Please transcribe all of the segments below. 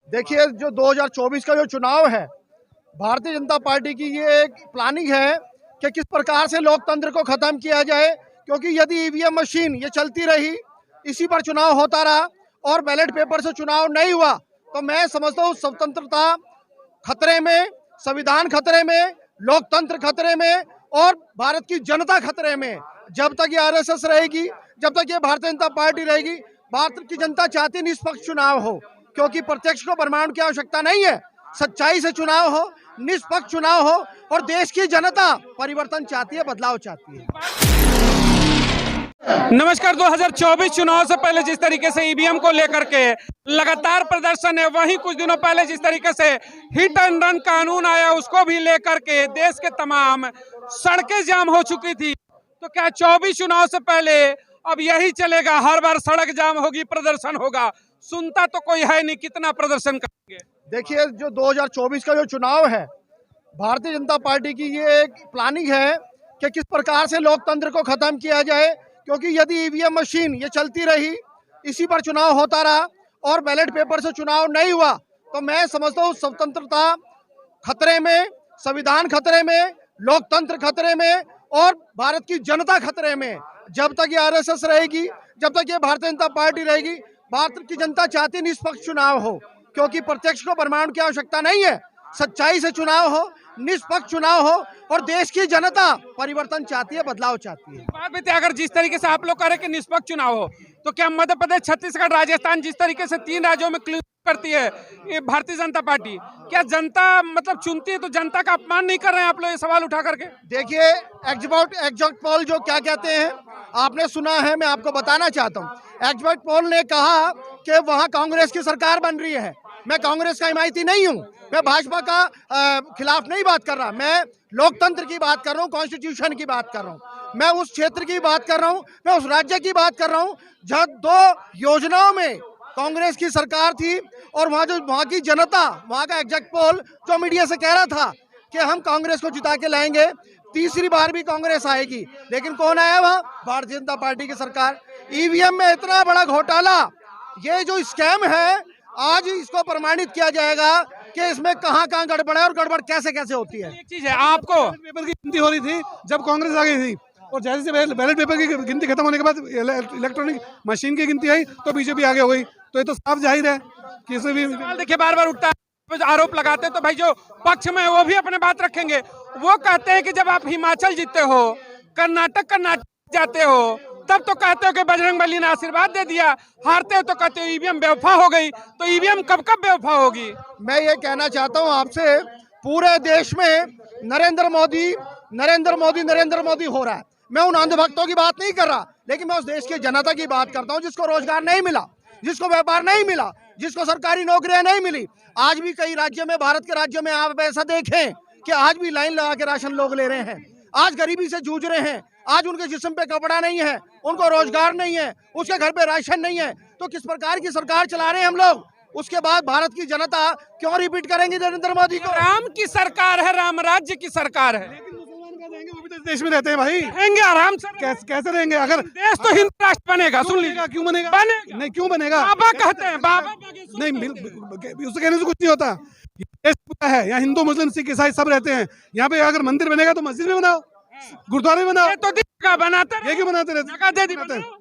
देखिए, जो 2024 का जो चुनाव है, भारतीय जनता पार्टी की ये एक प्लानिंग है कि किस प्रकार से लोकतंत्र को खत्म किया जाए। क्योंकि यदि ईवीएम मशीन ये चलती रही, इसी पर चुनाव होता रहा और बैलेट पेपर से चुनाव नहीं हुआ, तो मैं समझता हूँ स्वतंत्रता खतरे में, संविधान खतरे में, लोकतंत्र खतरे में और भारत की जनता खतरे में। जब तक ये आरएसएस रहेगी, जब तक ये भारतीय जनता पार्टी रहेगी, भारत की जनता चाहती निष्पक्ष चुनाव हो। क्योंकि प्रत्यक्ष को प्रमाण की आवश्यकता नहीं है, सच्चाई से चुनाव हो, निष्पक्ष चुनाव हो और देश की जनता परिवर्तन चाहती है, बदलाव चाहती है। नमस्कार। 2024 चुनाव से पहले जिस तरीके से ईवीएम को लेकर के लगातार प्रदर्शन है, वहीं कुछ दिनों पहले जिस तरीके से हिट एंड रन कानून आया, उसको भी लेकर के देश के तमाम सड़कें जाम हो चुकी थी। तो क्या 24 चुनाव से पहले अब यही चलेगा, हर बार सड़क जाम होगी, प्रदर्शन होगा? सुनता तो कोई है नहीं, कितना प्रदर्शन करेंगे? देखिए, जो 2024 का जो चुनाव है, भारतीय जनता पार्टी की ये एक प्लानिंग है कि किस प्रकार से लोकतंत्र को खत्म किया जाए। क्योंकि यदि ईवीएम मशीन ये चलती रही, इसी पर चुनाव होता रहा और बैलेट पेपर से चुनाव नहीं हुआ, तो मैं समझता हूँ स्वतंत्रता खतरे में, संविधान खतरे में, लोकतंत्र खतरे में और भारत की जनता खतरे में। जब तक ये आरएसएस रहेगी, जब तक ये भारतीय जनता पार्टी रहेगी, भारत की जनता चाहती निष्पक्ष चुनाव हो। क्योंकि प्रत्यक्ष को प्रमाण की आवश्यकता नहीं है, सच्चाई से चुनाव हो, निष्पक्ष चुनाव हो और देश की जनता परिवर्तन चाहती है, बदलाव चाहती है। बात बताइए, अगर जिस तरीके से आप लोग कह रहे हैं कि निष्पक्ष चुनाव हो, तो क्या मध्य प्रदेश, छत्तीसगढ़, राजस्थान, जिस तरीके से 3 राज्यों में क्लियर करती है ये भारतीय जनता पार्टी, क्या जनता मतलब चुनती है तो जनता का अपमान नहीं कर रहे हैं आप लोग ये सवाल उठा करके? देखिए, एग्जैक्ट पोल जो क्या कहते हैं, आपने सुना है, मैं आपको बताना चाहता हूँ। एग्जैक्ट पोल ने कहा कि वहाँ कांग्रेस की सरकार बन रही है। मैं कांग्रेस का हिमायती नहीं हूँ, मैं भाजपा का खिलाफ नहीं बात कर रहा, मैं लोकतंत्र की बात कर रहा हूँ, कॉन्स्टिट्यूशन की बात कर रहा हूँ, मैं उस क्षेत्र की बात कर रहा हूँ, मैं उस राज्य की बात कर रहा हूँ जहाँ 2 योजनाओं में कांग्रेस की सरकार थी और वहाँ की जनता, वहाँ का एग्जैक्ट पोल जो मीडिया से कह रहा था कि हम कांग्रेस को जिता के लाएंगे, तीसरी बार भी कांग्रेस आएगी, लेकिन कौन आया वहाँ? भारतीय जनता पार्टी की सरकार। ईवीएम में इतना बड़ा घोटाला, ये जो स्कैम है, आज इसको प्रमाणित किया जाएगा कि इसमें कहां गड़बड़ है और गड़बड़ कैसे कैसे होती है। एक चीज है, आपको पेपर की गिनती हो रही थी जब कांग्रेस आ गई थी, और जैसे से बैलेट पेपर की गिनती खत्म होने के बाद इलेक्ट्रॉनिक मशीन की गिनती आई तो बीजेपी आगे हो गई। तो ये तो साफ जाहिर है कि इसमें भी देखिए बार बार उठता है, आरोप लगाते हैं, तो भाई जो पक्ष में है वो भी अपने बात रखेंगे। वो कहते हैं कि जब आप हिमाचल जीते हो, कर्नाटक जाते हो, तब तो कहते हो कि बजरंगबली ने आशीर्वाद दे दिया, हारते हो तो कहते हो ईवीएम बेवफा हो गई। तो ईवीएम कब बेवफा होगी? मैं ये कहना चाहता हूँ आपसे, पूरे देश में नरेंद्र मोदी हो रहा है। मैं उन अंधभक्तों की बात नहीं कर रहा, लेकिन मैं उस देश की जनता की बात करता हूँ जिसको रोजगार नहीं मिला, जिसको व्यापार नहीं मिला, जिसको सरकारी नौकरियां नहीं मिली। आज भी कई राज्यों में, भारत के राज्यों में आप ऐसा देखें कि आज भी लाइन लगा के राशन लोग ले रहे हैं, आज गरीबी से जूझ रहे हैं, आज उनके जिस्म पे कपड़ा नहीं है, उनको रोजगार नहीं है, उसके घर पे राशन नहीं है। तो किस प्रकार की सरकार चला रहे हैं हम लोग? उसके बाद भारत की जनता क्यों रिपीट करेंगे नरेंद्र मोदी को? राम की सरकार है, राम राज्य की सरकार है। वो भी तो देश में रहते हैं भाई, रहेंगे आराम से। कैसे रहेंगे? अगर देश तो हिंदू राष्ट्र बनेगा, सुन लीजिए। क्यों बनेगा? नहीं, क्यों बनेगा? बाबा कहते हैं, बाबा नहीं, उससे कहने से कुछ नहीं होता। देश पूरा है, यहाँ हिंदू, मुस्लिम, सिख, ईसाई सब रहते हैं। यहाँ पे अगर मंदिर बनेगा तो मस्जिद में बनाओ, गुरुद्वारे में बनाओ। तो बनाते ये क्यों बनाते रहते? जगह दे दी,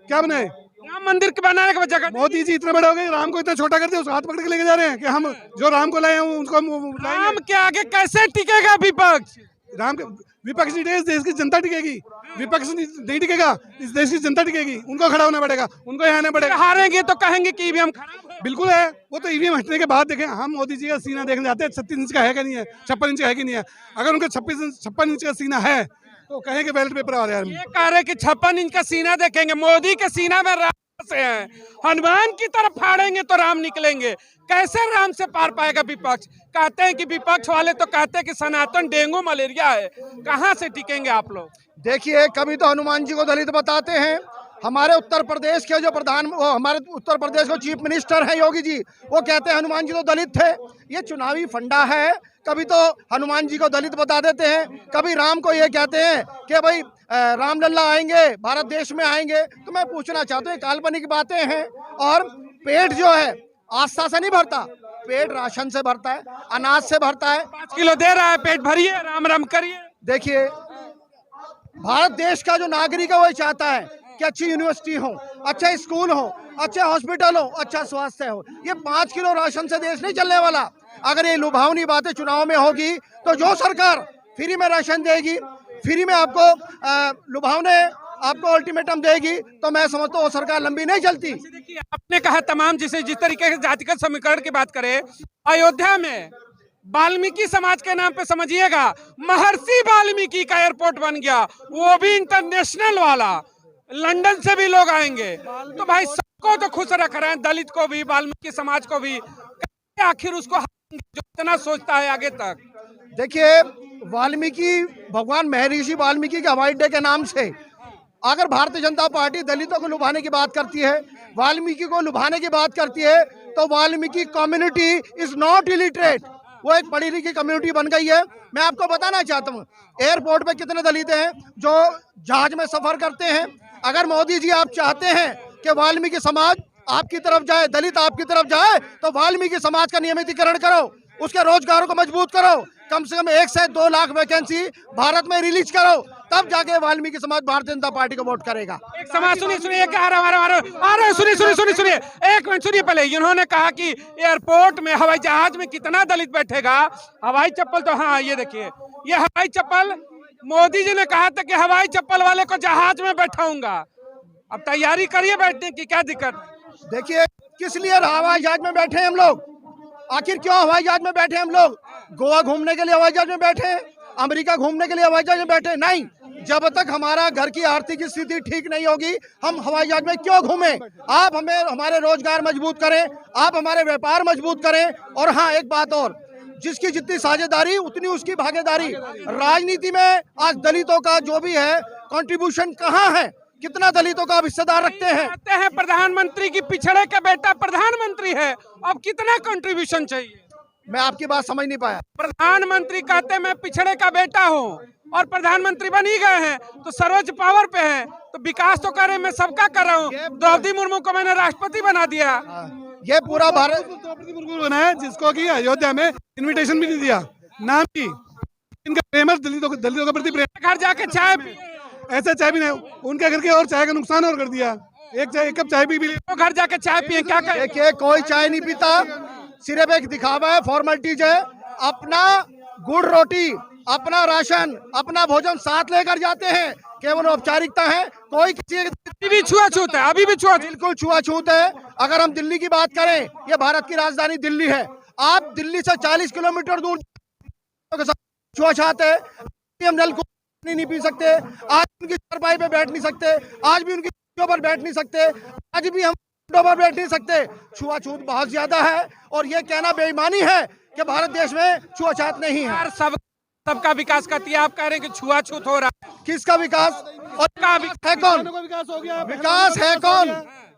क्या बनाए? राम मंदिर के बनाने के जगह। मोदी जी इतने बड़े हो गए, राम को इतना छोटा कर दिया, उसको हाथ पकड़ के लेके जा रहे हैं कि हम जो राम को लाए हैं उनको राम के आगे कैसे टिकेगा विपक्ष? राम के विपक्ष नहीं टिकेगा, इस देश की जनता टिकेगी। विपक्ष नहीं टिकेगा, इस देश की जनता टिकेगी। उनको खड़ा होना पड़ेगा, उनको यहाँ आना पड़ेगा। हारेंगे तो कहेंगे कि ईवीएम खराब है। बिल्कुल है, वो तो ईवीएम हटने के बाद देखें। हम मोदी जी का सीना देखने जाते हैं, 36 इंच का है कि नहीं है, 56 इंच का है कि नहीं है। अगर उनका 56 इंच का सीना है तो कहेंगे बैलेट पेपर आ रहा है। ये कह रहे कि 56 इंच का सीना देखेंगे, मोदी के सीना में राम से है, हनुमान की तरफ फाड़ेंगे तो राम निकलेंगे। कैसे राम से पार पाएगा विपक्ष? कहते हैं कि विपक्ष वाले तो कहते हैं कि सनातन डेंगू मलेरिया है, कहाँ से टिकेंगे आप लोग? देखिए, कभी तो हनुमान जी को दलित बताते हैं। हमारे उत्तर प्रदेश के जो हमारे उत्तर प्रदेश के चीफ मिनिस्टर हैं योगी जी, वो कहते हैं हनुमान जी तो दलित थे। ये चुनावी फंडा है। कभी तो हनुमान जी को दलित बता देते हैं, कभी राम को ये कहते हैं कि भाई रामलला आएंगे, भारत देश में आएंगे। तो मैं पूछना चाहता हूँ, ये काल्पनिक बातें हैं और पेट जो है आस्था से नहीं भरता, पेट राशन से भरता है, अनाज से भरता है। 5 किलो दे रहा है, पेट भरिए, राम राम करिए। देखिए, भारत देश का जो नागरिक है वही चाहता है कि अच्छी यूनिवर्सिटी हो, अच्छा स्कूल हो, अच्छे हॉस्पिटल हो, अच्छा स्वास्थ्य हो। ये 5 किलो राशन से देश नहीं चलने वाला। अगर ये लुभावनी बातें चुनाव में होगी तो जो सरकार फ्री में राशन देगी, फ्री में आपको लुभावने आपको अल्टीमेटम देगी, तो मैं समझता हूँ वो सरकार लंबी नहीं चलती। देखिए, आपने कहा तमाम जिस तरीके से जातिगत समीकरण की बात करें, अयोध्या में वाल्मीकि समाज के नाम पे समझिएगा महर्षि वाल्मीकि का एयरपोर्ट बन गया, वो भी इंटरनेशनल वाला, लंदन से भी लोग आएंगे। तो भाई सबको तो खुश रख रहे हैं, दलित को भी, वाल्मीकि समाज को भी। आखिर उसको जो इतना सोचता है आगे तक। देखिए, वाल्मीकि भगवान महर्षि वाल्मीकि के हवाई अड्डे के नाम से अगर भारतीय जनता पार्टी दलितों को लुभाने की बात करती है, वाल्मीकि को लुभाने की बात करती है, तो Valmiki community is not illiterate. वो एक पढ़ी लिखी कम्युनिटी बन गई है। मैं आपको बताना चाहता हूँ, एयरपोर्ट पे कितने दलित हैं जो जहाज में सफर करते हैं। अगर मोदी जी आप चाहते हैं कि वाल्मीकि समाज आपकी तरफ जाए, दलित आपकी तरफ जाए, तो वाल्मीकि समाज का नियमितीकरण करो, उसके रोजगारों को मजबूत करो, कम से कम 1 से 2 लाख वैकेंसी भारत में रिलीज करो, तब जाके वाल्मीकि समाज भारतीय जनता पार्टी को वोट करेगा। एक समाज सुनिए, सुनिए एक मिनट सुनिए। पहले इन्होंने कहा कि एयरपोर्ट में, हवाई जहाज में कितना दलित बैठेगा। हवाई चप्पल तो, हाँ ये देखिए, ये हवाई चप्पल मोदी जी ने कहा था कि हवाई चप्पल वाले को जहाज में बैठाऊंगा। अब तैयारी करिए बैठने की, क्या दिक्कत। देखिए, किस लिए हवाई जहाज में बैठे हम लोग, आखिर क्यों हवाई जहाज में बैठे हम लोग? गोवा घूमने के लिए हवाई जहाज में बैठे, अमेरिका घूमने के लिए हवाई जहाज में बैठे? नहीं, जब तक हमारा घर की आर्थिक स्थिति ठीक नहीं होगी, हम हवाई जहाज में क्यों घूमें? आप हमें हमारे रोजगार मजबूत करें, आप हमारे व्यापार मजबूत करें। और हाँ, एक बात और, जिसकी जितनी साझेदारी उतनी उसकी भागीदारी। राजनीति में आज दलितों का जो भी है कंट्रीब्यूशन कहाँ है? कितना दलितों का हिस्सेदार रखते हैं? प्रधानमंत्री की पिछड़े का बेटा प्रधानमंत्री है, अब कितना कंट्रीब्यूशन चाहिए? मैं आपकी बात समझ नहीं पाया। प्रधानमंत्री कहते मैं पिछड़े का बेटा हूँ और प्रधानमंत्री बन ही गए हैं, तो सर्वोच्च पावर पे हैं, तो विकास तो करे, मैं सबका कर रहा हूँ। द्रौपदी मुर्मू को मैंने राष्ट्रपति बना दिया। ये पूरा भारत द्रौपदी मुर्मू बनाया, जिसको कि अयोध्या में इनविटेशन भी नहीं दिया, नाम की। इनका फेमस दलितों के प्रति प्रेम। घर जाके चाय ऐसा चाय भी नहीं, उनके घर के और चाय का नुकसान और कर दिया। एक कप चाय भी तो घर जाके चाय पिए, क्या करें? देखिए, कोई चाय नहीं पीता, सिर्फ एक दिखावा है, फॉर्मेलिटीज है। अपना गुड़ रोटी, अपना राशन, अपना भोजन साथ लेकर जाते हैं, केवल औपचारिकता है। कोई किसी अभी भी छुआछूत है, अभी भी बिल्कुल छुआछूत है। अगर हम दिल्ली की बात करें, ये भारत की राजधानी दिल्ली है, आप दिल्ली से 40 किलोमीटर दूर छुआछूत है। हम नल को नहीं पी सकते, आज उनकी चारपाई पे बैठ नहीं सकते, आज भी उनकी पर बैठ नहीं सकते, आज भी हम पर बैठ नहीं सकते। छुआछूत बहुत ज्यादा है, और ये कहना बेईमानी है कि भारत देश में छुआछूत नहीं है। सबका विकास करती है, आप कह रहे हैं कि छुआछूत हो रहा है। किसका विकास? और है कौन? विकास है कौन?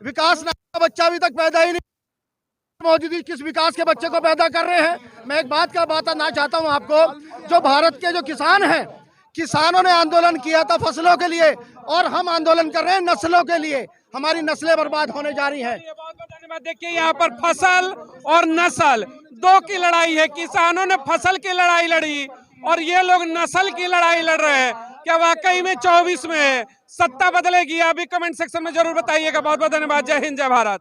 विकास नाम का बच्चा अभी तक पैदा ही नहीं। मोदी जी किस विकास के बच्चे को पैदा कर रहे हैं? मैं एक बात का बताना चाहता हूँ आपको, जो भारत के जो किसान हैं, किसानों ने आंदोलन किया था फसलों के लिए, और हम आंदोलन कर रहे हैं नस्लों के लिए। हमारी नस्लें बर्बाद होने जा रही हैं। धन्यवाद। देखिए, यहाँ पर फसल और नस्ल दो की लड़ाई है। किसानों ने फसल की लड़ाई लड़ी और ये लोग नस्ल की लड़ाई लड़ रहे हैं। क्या वाकई में 24 में सत्ता बदलेगी? अभी कमेंट सेक्शन में जरूर बताइएगा। बहुत बहुत धन्यवाद। जय हिंद, जय भारत।